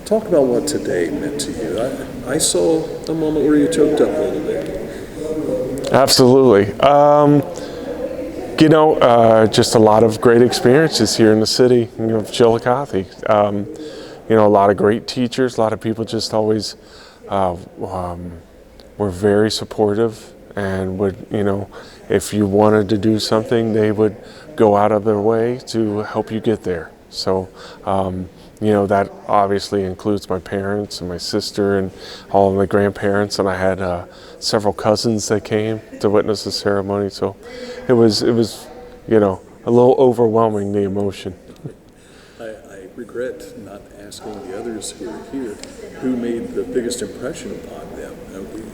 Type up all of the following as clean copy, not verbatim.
Talk about what today meant to you. I saw a moment where you choked up a little bit. Absolutely. Just a lot of great experiences here in the city of Chillicothe. A lot of great teachers, a lot of people just always were very supportive and would, if you wanted to do something, they would go out of their way to help you get there. So, that obviously includes my parents and my sister and all of my grandparents, and I had several cousins that came to witness the ceremony. So it was a little overwhelming, the emotion. I regret not asking the others who are here who made the biggest impression upon them.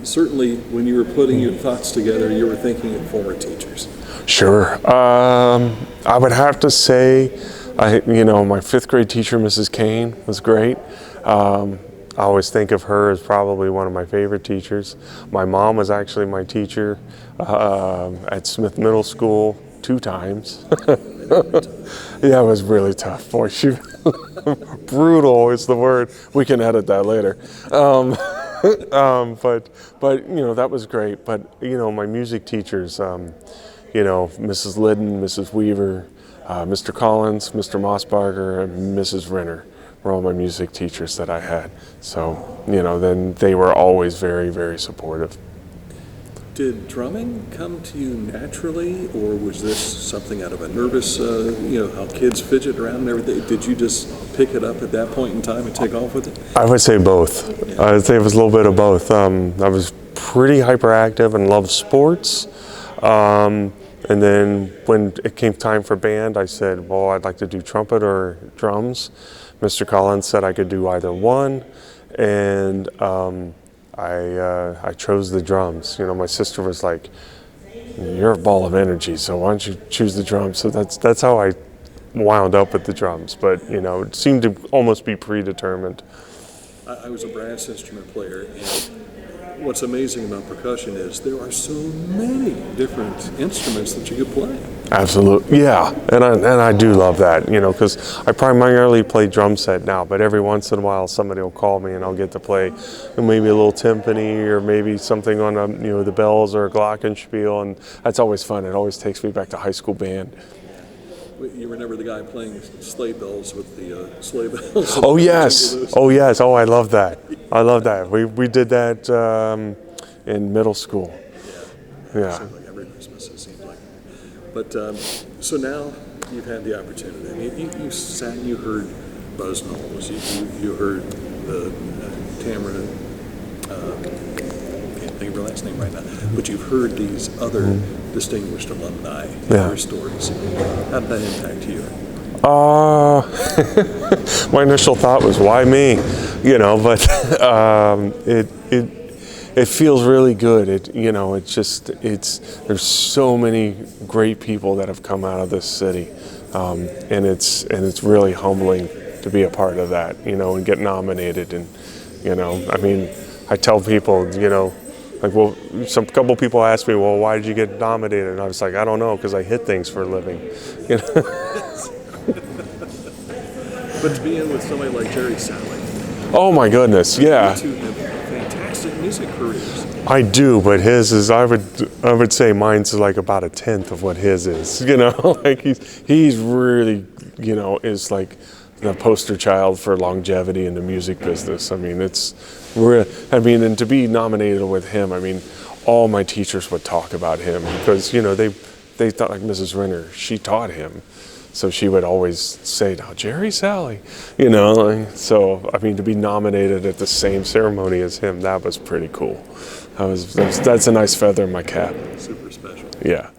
Certainly, when you were putting your thoughts together, you were thinking of former teachers. Sure. I would have to say, my fifth grade teacher, Mrs. Kane, was great. I always think of her as probably one of my favorite teachers. My mom was actually my teacher at Smith Middle School 2 times. Yeah, it was really tough. Boy, brutal is the word. We can edit that later. But that was great. But my music teachers, Mrs. Liddon, Mrs. Weaver, Mr. Collins, Mr. Mossbarger, and Mrs. Renner were all my music teachers that I had. So, then they were always very, very supportive. Did drumming come to you naturally, or was this something out of a nervous, how kids fidget around and everything? Did you just pick it up at that point in time and take off with it? I would say both. Yeah. I would say it was a little bit of both. I was pretty hyperactive and loved sports. And then when it came time for band, I said, well, I'd like to do trumpet or drums. Mr. Collins said I could do either one, and I chose the drums. My sister was like, you're a ball of energy, so why don't you choose the drums? So that's how I wound up with the drums, but it seemed to almost be predetermined. I was a brass instrument player, and what's amazing about percussion is there are so many different instruments that you could play. Absolutely, yeah, and I do love that, because I primarily play drum set now, but every once in a while somebody will call me and I'll get to play maybe a little timpani or maybe something on the bells or a glockenspiel, and that's always fun. It always takes me back to high school band. You remember the guy playing sleigh bells with the sleigh bells? Oh yes, oh I love that. I love that. We did that in middle school. Yeah. It seems like every Christmas, it seems like. But so now you've had the opportunity. I mean, you sat and you heard Buzz Knowles. You heard the Tamara. Can't think of her last name right now. But you've heard these other distinguished alumni and their stories. How did that impact you? My initial thought was, why me? But it feels really good. There's so many great people that have come out of this city, and it's really humbling to be a part of that, and get nominated. And I tell people, some couple people ask me, well, why did you get nominated? And I was like, I don't know, because I hit things for a living. But to be in with somebody like Jerry Salley. Oh my goodness, yeah. You two have fantastic music careers. I do, but his is, I would say mine's like about 1/10 of what his is. Like he's really, is like the poster child for longevity in the music business. And to be nominated with him, all my teachers would talk about him because, they thought, like Mrs. Renner, she taught him. So she would always say, now, Jerry Salley, so, to be nominated at the same ceremony as him, that was pretty cool. That's a nice feather in my cap. Super special. Yeah.